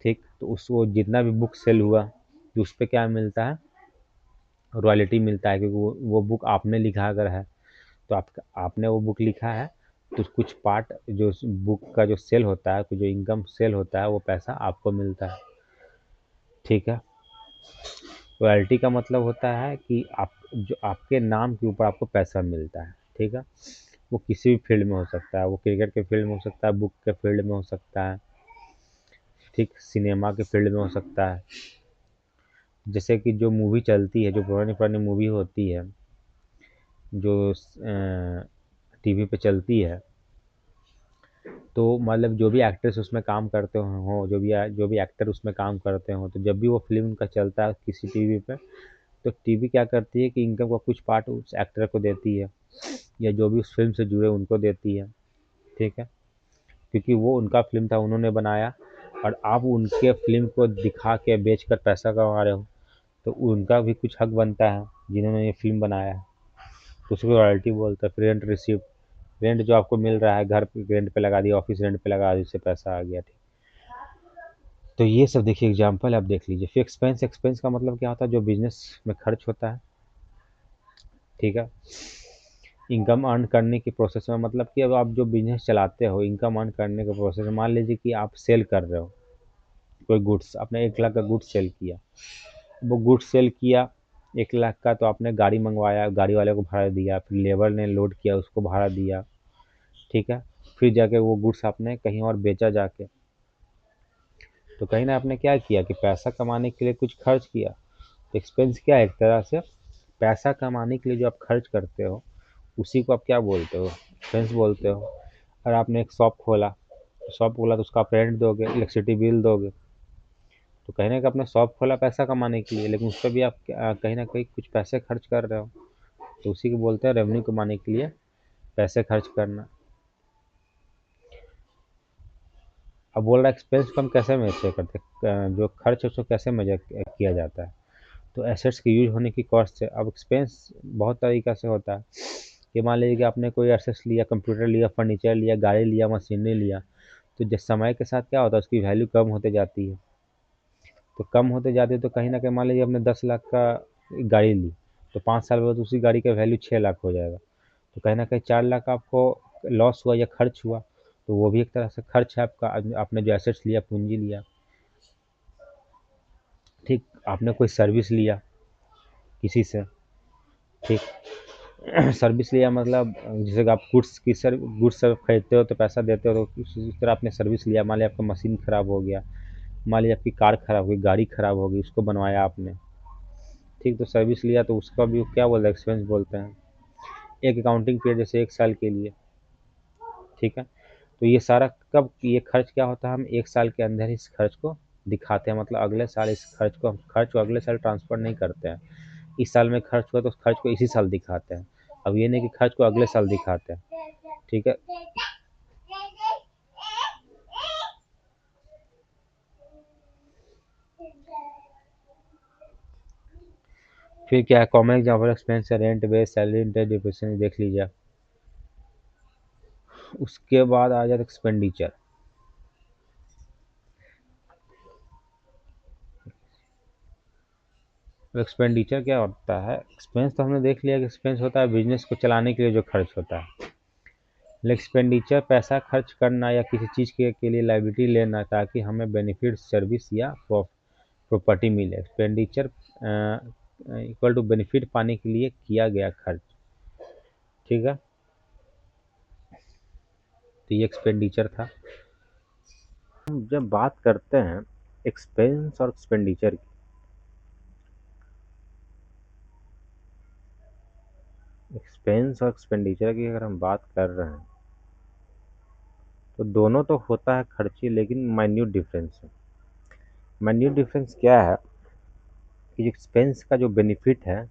ठीक, तो उसको जितना भी बुक सेल हुआ तो उस पर क्या मिलता है, रॉयल्टी मिलता है, क्योंकि वो बुक आपने लिखा अगर है, तो आपने वो बुक लिखा है, तो कुछ पार्ट जो बुक का जो सेल होता है, जो इनकम सेल होता है, वो पैसा आपको मिलता है। ठीक है, रॉयल्टी का मतलब होता है कि आप जो आपके नाम के ऊपर आपको पैसा मिलता है, ठीक है। वो किसी भी फील्ड में हो सकता है, वो क्रिकेट के फील्ड में हो सकता है, बुक के फील्ड में हो सकता है, ठीक, सिनेमा के फील्ड में हो सकता है। जैसे कि जो मूवी चलती है, जो पुरानी पुरानी मूवी होती है, जो टीवी पे चलती है, तो मतलब जो भी एक्ट्रेस उसमें काम करते हों, जो भी एक्टर उसमें काम करते हों, तो जब भी वो फ़िल्म उनका चलता है किसी टीवी पे, तो टीवी क्या करती है कि इनकम का कुछ पार्ट उस एक्टर को देती है, या जो भी उस फ़िल्म से जुड़े उनको देती है, ठीक है। क्योंकि वो उनका फ़िल्म था, उन्होंने बनाया, और आप उनके फ़िल्म को दिखा के बेच कर पैसा कमा रहे हो, तो उनका भी कुछ हक बनता है, जिन्होंने ये फ़िल्म बनाया है। तो उसको रॉयल्टी बोलते हैं। फिर रेंट रिसीप्ट, रेंट जो आपको मिल रहा है, घर पे रेंट पे लगा दिया, ऑफिस रेंट पे लगा दिया, उससे पैसा आ गया, ठीक। तो ये सब देखिए एग्जांपल आप देख लीजिए। फिर एक्सपेंस, एक्सपेंस का मतलब क्या होता है, जो बिजनेस में खर्च होता है, ठीक है। इनकम अर्न करने की प्रोसेस में, मतलब कि अब आप जो बिजनेस चलाते हो, इनकम अर्न करने के प्रोसेस में, मान लीजिए कि आप सेल कर रहे हो कोई गुड्स, आपने 1 लाख का गुड्स सेल किया। वो गुड्स सेल किया 1 लाख का, तो आपने गाड़ी मंगवाया, गाड़ी वाले को भाड़ा दिया, फिर लेबर ने लोड किया, उसको भाड़ा दिया, ठीक है। फिर जाके वो गुड्स आपने कहीं और बेचा जाके, तो कहीं ना आपने क्या किया कि पैसा कमाने के लिए कुछ खर्च किया। तो एक्सपेंस क्या है, एक तरह से पैसा कमाने के लिए जो आप खर्च करते हो, उसी को आप क्या बोलते हो, एक्सपेंस बोलते हो। और आपने एक शॉप खोला तो उसका आप रेंट दोगे, इलेक्ट्रिसिटी बिल दोगे, तो कहीं ना कहीं आपने शॉप खोला पैसा कमाने के लिए, लेकिन उस पर भी आप कहीं ना कहीं कुछ पैसे खर्च कर रहे हो, तो उसी को बोलते हैं रेवेन्यू कमाने के लिए पैसे खर्च करना। अब बोल रहा है एक्सपेंस को हम कैसे मेजर करते हैं, जो खर्च है उसको कैसे मेजर किया जाता है। तो एसेट्स के यूज होने की कॉस्ट से, अब एक्सपेंस बहुत तरीक़ा से होता है कि मान लीजिए कि आपने कोई एसेट्स लिया, कंप्यूटर लिया, फर्नीचर लिया, गाड़ी लिया, मशीनरी लिया, तो जिस समय के साथ क्या होता है उसकी वैल्यू कम होते जाती है। तो कम होते जाती है, तो कहीं न कहीं मान लीजिए आपने 10 लाख का गाड़ी ली, तो 5 साल बाद उसी गाड़ी का वैल्यू 6 लाख हो जाएगा। तो कहीं न कहीं 4 लाख आपको लॉस हुआ या खर्च हुआ, तो वो भी एक तरह से खर्च है आपका। आपने जो एसेट्स लिया, पूँजी लिया, ठीक। आपने कोई सर्विस लिया किसी से, ठीक। सर्विस लिया मतलब जैसे कि आप गुड्स सब खरीदते हो तो पैसा देते हो, तो उस तरह आपने सर्विस लिया। मान लिया आपका मशीन खराब हो गया, मान लीजिए आपकी कार खराब हो गई, गाड़ी खराब हो गई, उसको बनवाया आपने, ठीक। तो सर्विस लिया, तो उसका भी क्या बोलते हैं, एक्सपेंस बोलते हैं। एक अकाउंटिंग पीरियड जैसे 1 साल के लिए, ठीक है। तो ये सारा कब, ये खर्च क्या होता है, हम 1 साल के अंदर इस खर्च को दिखाते हैं, मतलब अगले साल इस खर्च को अगले साल ट्रांसफ़र नहीं करते हैं। इस साल में खर्च हुआ तो उस खर्च को इसी साल दिखाते हैं। अब ये नहीं कि खर्च को अगले साल दिखाते हैं, ठीक है। फिर क्या है, कॉमन एग्जाम्पल एक्सपेंस है, rent, wage, salary, interest, depreciation, देख लीजिए। उसके बाद आ जाता है एक्सपेंडिचर। एक्सपेंडिचर क्या होता है, एक्सपेंस तो हमने देख लिया कि एक्सपेंस होता है बिजनेस को चलाने के लिए जो खर्च होता है। एक्सपेंडिचर पैसा खर्च करना या किसी चीज़ के लिए लायबिलिटी लेना ताकि हमें बेनिफिट, सर्विस या प्रॉपर्टी मिले। एक्सपेंडिचर इक्वल टू बेनिफिट पाने के लिए किया गया खर्च, ठीक है। तो ये एक्सपेंडिचर था। हम जब बात करते हैं एक्सपेंस और एक्सपेंडिचर की, एक्सपेंस और एक्सपेंडिचर की अगर हम बात कर रहे हैं, तो दोनों तो होता है खर्ची, लेकिन माइन्यूट डिफरेंस है। माइन्यूट डिफरेंस क्या है कि एक्सपेंस का जो बेनिफिट है,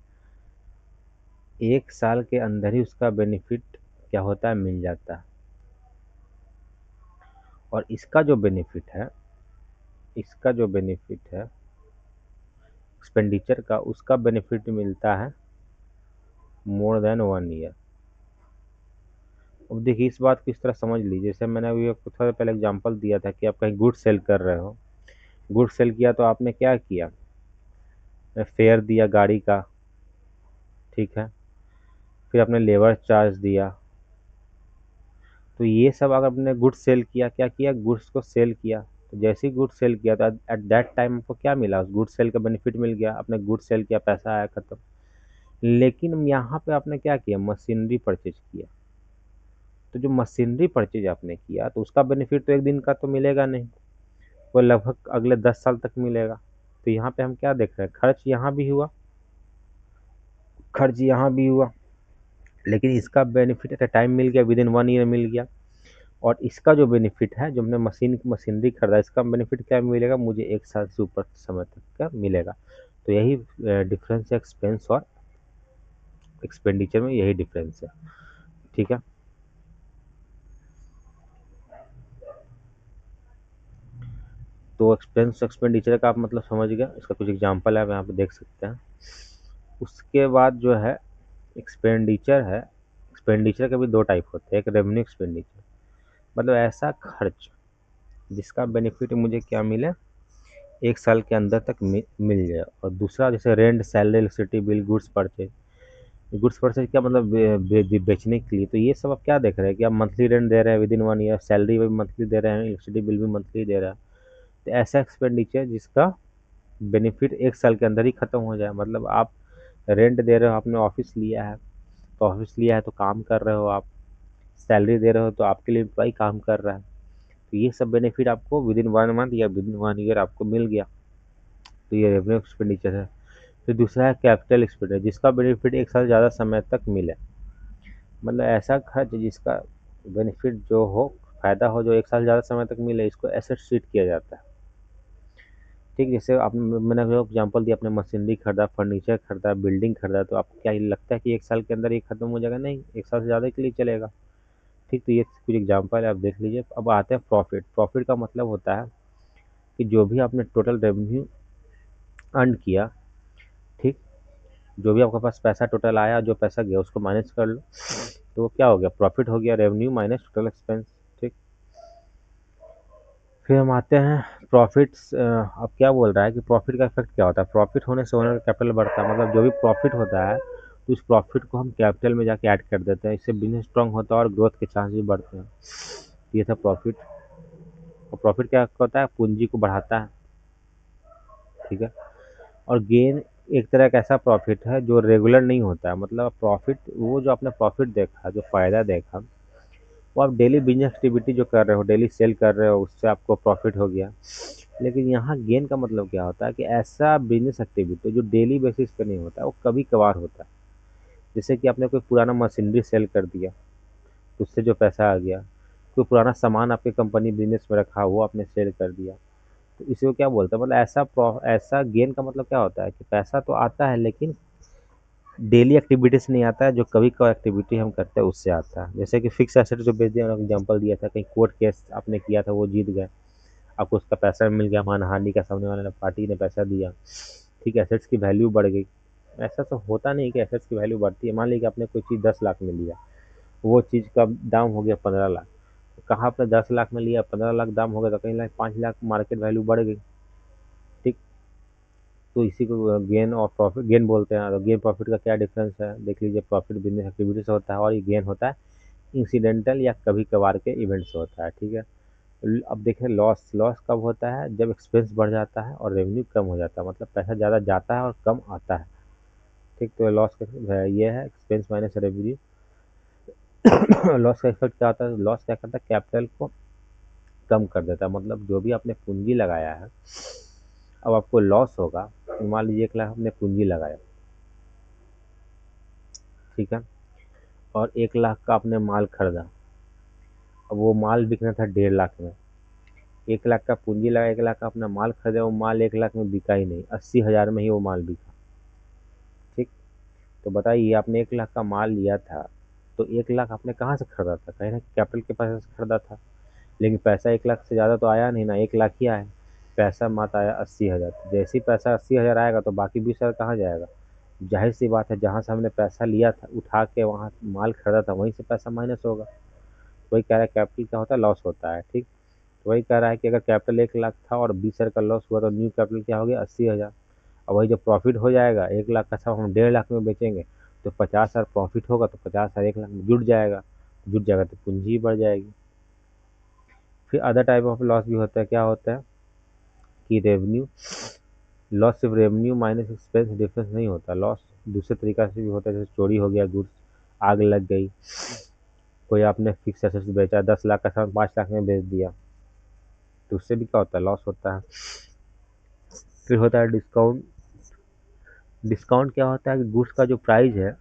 1 साल के अंदर ही उसका बेनिफिट क्या होता है, मिल जाता है। और इसका जो बेनिफिट है एक्सपेंडिचर का, उसका बेनिफिट मिलता है मोर देन 1 ईयर। अब देखिए इस बात को इस तरह समझ लीजिए, जैसे मैंने अभी आपको थोड़ा पहले एग्जांपल दिया था कि आप कहीं गुड सेल कर रहे हो, गुड सेल किया तो आपने क्या किया, फेयर दिया गाड़ी का, ठीक है। फिर आपने लेबर चार्ज दिया। तो ये सब अगर आपने गुड्स सेल किया, क्या किया, गुड्स को सेल किया, तो जैसे ही गुड सेल किया तो एट दैट टाइम आपको क्या मिला, उस गुड सेल का बेनिफिट मिल गया, आपने गुड सेल किया, पैसा आया, खत्म। लेकिन यहाँ पे आपने क्या किया, मशीनरी परचेज किया। तो जो मशीनरी परचेज आपने किया तो उसका बेनिफिट तो एक दिन का तो मिलेगा नहीं, वो लगभग अगले 10 साल तक मिलेगा। तो यहाँ पे हम क्या देख रहे हैं, खर्च यहाँ भी हुआ, खर्च यहाँ भी हुआ, लेकिन इसका बेनिफिट एट अ टाइम मिल गया, विद इन 1 ईयर मिल गया। और इसका जो बेनिफिट है, जो हमने मशीनरी खरीदा, इसका बेनिफिट क्या मिलेगा, मुझे 1 साल से ऊपर समय तक का मिलेगा। तो यही डिफरेंस है एक्सपेंस और एक्सपेंडिचर में, यही डिफरेंस है। ठीक है, तो एक्सपेंस एक्सपेंडिचर का आप मतलब समझ गया, इसका कुछ एग्जांपल है आप यहाँ पे देख सकते हैं। उसके बाद जो है एक्सपेंडिचर है, एक्सपेंडिचर के भी दो टाइप होते हैं, एक रेवेन्यू एक्सपेंडिचर, मतलब ऐसा खर्च जिसका बेनिफिट मुझे क्या मिले, 1 साल के अंदर तक मिल जाए। और दूसरा जैसे rent, salary, electricity bill, goods purchase. Goods purchase क्या मतलब बेचने के लिए, तो ये सब आप क्या देख रहे हैं कि आप मंथली रेंट दे रहे हैं विद इन 1 ईयर, सैलरी भी मंथली दे रहे हैं, इलेक्ट्रिसिटी बिल भी मंथली दे रहा है। तो ऐसा एक्सपेंडिचर जिसका बेनिफिट 1 साल के अंदर ही खत्म हो जाए, मतलब आप रेंट दे रहे हो, आपने ऑफिस लिया है, तो ऑफिस लिया है तो काम कर रहे हो आप, सैलरी दे रहे हो तो आपके लिए एम्प्लॉय काम कर रहा है। तो ये सब बेनिफिट आपको विद इन 1 मंथ या विद इन 1 ईयर आपको मिल गया, तो ये रेवेन्यू एक्सपेंडिचर है। फिर दूसरा है कैपिटल एक्सपेंडिचर, जिसका बेनिफिट 1 साल ज़्यादा समय तक मिले, मतलब ऐसा खर्च जिसका बेनिफिट जो हो, फायदा हो, जो 1 साल ज़्यादा समय तक मिले, इसको एसेट ट्रीट किया जाता है। ठीक, जैसे आपने, मैंने जो एग्जांपल दिया, आपने मशीनरी खरीदा, फर्नीचर खरीदा, बिल्डिंग खरीदा, तो आपको क्या ये लगता है कि 1 साल के अंदर ये खत्म हो जाएगा, नहीं, 1 साल से ज़्यादा के लिए चलेगा। ठीक, तो ये कुछ एग्जांपल है, आप देख लीजिए। अब आते हैं प्रॉफिट। प्रॉफिट का मतलब होता है कि जो भी आपने टोटल रेवेन्यू अर्न किया, ठीक, जो भी आपके पास पैसा टोटल आया, जो पैसा गया, उसको माइनस कर लो, तो वो क्या हो गया, प्रॉफिट हो गया, रेवेन्यू माइनस टोटल एक्सपेंस। ठीक, फिर हम आते हैं प्रॉफिट्स। अब क्या बोल रहा है कि प्रॉफिट का इफेक्ट क्या होता है, प्रॉफिट होने से ओनर का कैपिटल बढ़ता है, मतलब जो भी प्रॉफिट होता है तो उस प्रॉफिट को हम कैपिटल में जाके ऐड कर देते हैं, इससे बिजनेस स्ट्रांग होता है और ग्रोथ के चांस भी बढ़ते हैं। ये था प्रॉफिट। और प्रॉफिट क्या होता है, पूंजी को बढ़ाता है। ठीक है, और गेन एक तरह का ऐसा प्रॉफिट है जो रेगुलर नहीं होता है, मतलब प्रॉफिट, वो जो आपने प्रॉफिट देखा, जो फ़ायदा देखा, वो आप डेली बिजनेस एक्टिविटी जो कर रहे हो, डेली सेल कर रहे हो, उससे आपको प्रॉफिट हो गया। लेकिन यहाँ गेन का मतलब क्या होता है कि ऐसा बिजनेस एक्टिविटी जो डेली बेसिस पे नहीं होता, वो कभी कभार होता है। जैसे कि आपने कोई पुराना मशीनरी सेल कर दिया, तो उससे जो पैसा आ गया, कोई पुराना सामान आपके कंपनी बिजनेस में रखा, वो आपने सेल कर दिया, तो इसी को क्या बोलते हैं, मतलब ऐसा गेन का मतलब क्या होता है कि पैसा तो आता है लेकिन डेली एक्टिविटी से नहीं आता है, जो कभी कभार एक्टिविटी हम करते हैं उससे आता है। जैसे कि फिक्स एसेट जो बेच दिया, एग्जांपल दिया था, कहीं कोर्ट केस आपने किया था, वो जीत गए, आपको उसका पैसा मिल गया, मानहानि का, सामने वाले ने, पार्टी ने पैसा दिया। ठीक है, एसेट्स की वैल्यू बढ़ गई। ऐसा तो होता नहीं कि एसेट्स की वैल्यू बढ़ती है। मान लीजिए कि आपने कोई चीज़ 10 लाख में लिया, वो चीज़ का दाम हो गया 15 लाख, तो कहाँ आपने 10 लाख में लिया, 15 लाख दाम हो गया, तो कहीं 5 लाख मार्केट वैल्यू बढ़ गई। ठीक, तो इसी को गेन और प्रॉफिट, गेन बोलते हैं। तो गेन प्रॉफिट का क्या डिफरेंस है, देख लीजिए। प्रॉफिट बिजनेस एक्टिविटी से होता है और ये गेन होता है इंसिडेंटल या कभी कभार के इवेंट से होता है। ठीक है, अब देखें लॉस। लॉस कब होता है, जब एक्सपेंस बढ़ जाता है और रेवेन्यू कम हो जाता है, मतलब पैसा ज़्यादा जाता है और कम आता है। ठीक, तो लॉस का ये है एक्सपेंस माइनस रेवेन्यू। लॉस का इफेक्ट क्या होता है, लॉस क्या करता है, कैपिटल को कम कर देता है, मतलब जो भी आपने पूंजी लगाया है, अब आपको लॉस होगा। मान लीजिए 1 लाख आपने पूंजी लगाया, ठीक है, और 1 लाख का आपने माल खरीदा, अब वो माल बिकना था 1.5 लाख में। 1 लाख का पूंजी लगा, 1 लाख का अपना माल खरीदा, वो माल 1 लाख में बिका ही नहीं, 80,000 में ही वो माल बिका। ठीक, तो बताइए, आपने 1 लाख का माल लिया था, तो 1 लाख आपने कहाँ से खरीदा था, कहीं ना कैपिटल के पैसे से खरीदा था, लेकिन पैसा 1 लाख से ज़्यादा तो आया नहीं ना, 1 लाख ही आया। पैसा मात्र आया 80,000। तो जैसे ही पैसा 80,000 आएगा तो बाकी 20,000 कहाँ जाएगा, जाहिर सी बात है, जहाँ से हमने पैसा लिया था उठा के, वहाँ माल खरीदा था, वहीं से पैसा माइनस होगा। वही कह रहा है कैपिटल क्या होता है, लॉस होता है। ठीक, तो वही कह रहा है कि अगर कैपिटल 1 लाख था और 20,000 का लॉस हुआ, तो न्यू कैपिटल क्या हो गया, 80,000। और वही जो प्रॉफिट हो जाएगा, 1 लाख का सब हम 1.5 लाख में बेचेंगे, तो 50,000 प्रॉफिट होगा, तो 50,000 1 लाख में जुट जाएगा, जुट जाएगा तो पूंजी बढ़ जाएगी। फिर अदर टाइप ऑफ लॉस भी होता है, क्या होता है कि रेवेन्यू लॉस सिर्फ रेवेन्यू माइनस एक्सपेंस डिफरेंस नहीं होता, लॉस दूसरे तरीका से भी होता है, जैसे चोरी हो गया, गुड्स आग लग गई, कोई आपने फिक्स एसेट्स बेचा 10 लाख का सामान 5 लाख में बेच दिया, तो उससे भी क्या होता है, लॉस होता है। फिर होता है डिस्काउंट। डिस्काउंट क्या होता है कि गुड्स का जो प्राइस है,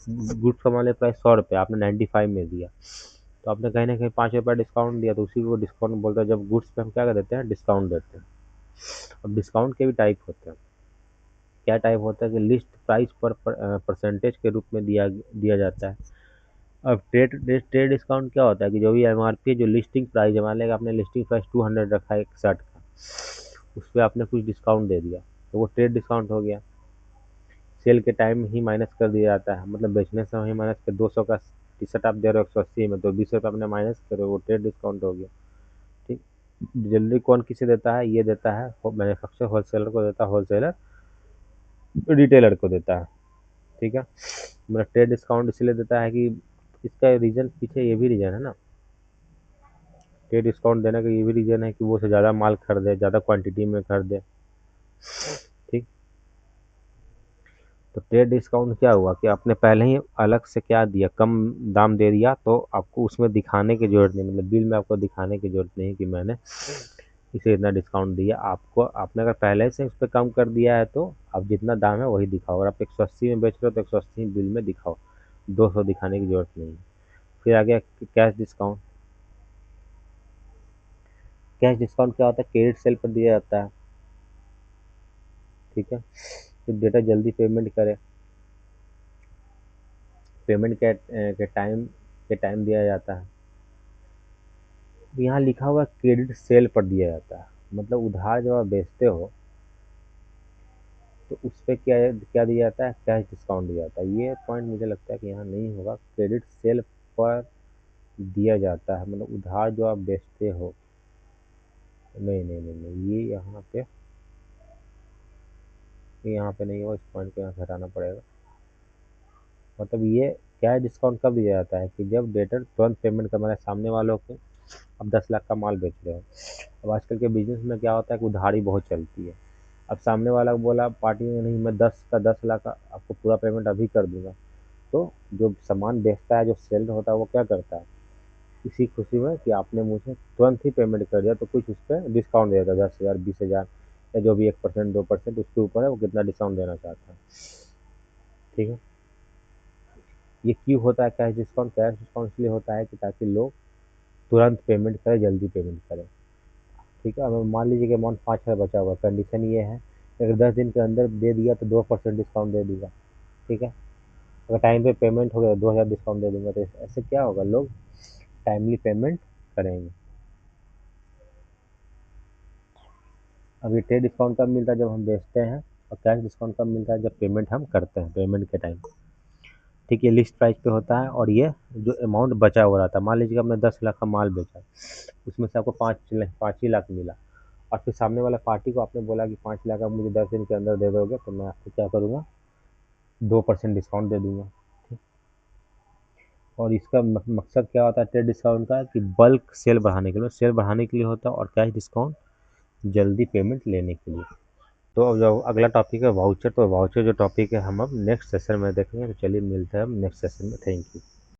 गुड्स का मान लिया प्राइस 100 रुपये, आपने 95 में दिया, तो आपने कहीं ना कहीं 5 रुपये डिस्काउंट दिया, तो उसी को डिस्काउंट बोलते हैं। जब गुड्स पे हम क्या कर देते हैं, डिस्काउंट देते हैं। अब डिस्काउंट के भी टाइप होते हैं। क्या टाइप होता है कि लिस्ट प्राइस पर परसेंटेज के रूप में दिया दिया जाता है। अब ट्रेड ट्रेड डिस्काउंट क्या होता है कि जो भी एमआरपी जो लिस्टिंग प्राइस है, मान लेगा आपने लिस्टिंग प्राइस 200 रखा है एक शर्ट का, उस पर आपने कुछ डिस्काउंट दे दिया, तो वो ट्रेड डिस्काउंट हो गया। सेल के टाइम ही माइनस कर दिया जाता है, मतलब बेचने से वही माइनस कर, 200 का टी शर्ट आप दे रहे हो 180 में, तो 20 रुपये आपने माइनस करे, वो ट्रेड डिस्काउंट हो गया। ठीक। जनरली कौन किसे देता है, ये देता है मैन्युफैक्चर होलसेलर को देता है, होलसेलर रिटेलर को देता है। ठीक है, मतलब ट्रेड डिस्काउंट इसलिए देता है कि इसका रीजन पीछे ये भी रीजन है ना, ट्रेड डिस्काउंट देने का ये भी रीजन है कि वो से ज़्यादा माल खरीदे, ज़्यादा क्वांटिटी में खरीदे। ठीक। तो ट्रेड डिस्काउंट क्या हुआ कि आपने पहले ही अलग से क्या दिया, कम दाम दे दिया, तो आपको उसमें दिखाने की जरूरत नहीं, मतलब बिल में आपको दिखाने की जरूरत नहीं कि मैंने इसे इतना डिस्काउंट दिया। आपको आपने अगर पहले से उस पर कम कर दिया है तो आप जितना दाम है वही दिखाओ, अगर आप 180 में बेच रहे हो तो 180 बिल में दिखाओ, 200 दिखाने की जरूरत नहीं है। फिर आ गया कैश डिस्काउंट। कैश डिस्काउंट क्या होता है, क्रेडिट सेल पर दिया जाता है। ठीक है, फिर डेटा जल्दी पेमेंट करे, पेमेंट के टाइम दिया जाता है। यहाँ लिखा हुआ क्रेडिट सेल पर दिया जाता है, मतलब उधार जब आप बेचते हो तो उस पर क्या क्या दिया जाता है, कैश डिस्काउंट दिया जाता है। ये पॉइंट मुझे लगता है कि यहाँ नहीं होगा, क्रेडिट सेल पर दिया जाता है, मतलब उधार जो आप बेचते हो, नहीं नहीं नहीं नहीं, ये यहाँ पे नहीं होगा, इस पॉइंट को यहाँ से हटाना पड़ेगा। मतलब ये कैश डिस्काउंट कब दिया जाता है कि जब डेटर तुरंत पेमेंट कर, मतलब सामने वालों को अब 10 लाख का माल बेच रहे हो। अब आजकल के बिजनेस में क्या होता है कि उधारी बहुत चलती है। अब सामने वाला को बोला पार्टी में, नहीं मैं 10 लाख का आपको पूरा पेमेंट अभी कर दूंगा, तो जो सामान बेचता है, जो सेलर होता है, वो क्या करता है, इसी खुशी में कि आपने मुझे तुरंत ही पेमेंट कर दिया तो कुछ उस पर डिस्काउंट दे देता है, 10,000 20,000 या जो भी 1% 2% उसके ऊपर है, वो कितना डिस्काउंट देना चाहता है। ठीक है, ये क्यों होता है कैश डिस्काउंट, कैश डिस्काउंट इसलिए होता है कि ताकि लोग तुरंत पेमेंट करें, जल्दी पेमेंट करें। ठीक है, अब मान लीजिए कि अमाउंट 5,000 बचा हुआ, कंडीशन ये है अगर 10 दिन के अंदर दे दिया तो 2% डिस्काउंट दे दूंगा। ठीक है, अगर टाइम पे पेमेंट हो गया 2,000 डिस्काउंट दे दूंगा, तो ऐसे क्या होगा, लोग टाइमली पेमेंट करेंगे। अब ये ट्रेड डिस्काउंट कब मिलता है, जब हम बेचते हैं, और कैश डिस्काउंट कब मिलता है, जब पेमेंट हम करते हैं, पेमेंट के टाइम। ठीक है, लिस्ट प्राइस पे होता है, और ये जो अमाउंट बचा हुआ रहता है, मान लीजिए कि आपने 10 लाख का माल बेचा, उसमें से आपको 5 ही लाख मिला, और फिर सामने वाला पार्टी को आपने बोला कि 5 लाख आप मुझे 10 दिन के अंदर दे दोगे, तो मैं आपको क्या करूँगा, 2% डिस्काउंट दे दूंगा। ठीक। और इसका मकसद क्या होता है ट्रेड डिस्काउंट का, कि बल्क सेल बढ़ाने के लिए, सेल बढ़ाने के लिए होता है, और कैश डिस्काउंट जल्दी पेमेंट लेने के लिए। तो अब जो अगला टॉपिक है वाउचर, तो वाउचर जो टॉपिक है हम अब नेक्स्ट सेशन में देखेंगे, तो चलिए मिलते हैं अब नेक्स्ट सेशन में, थैंक यू।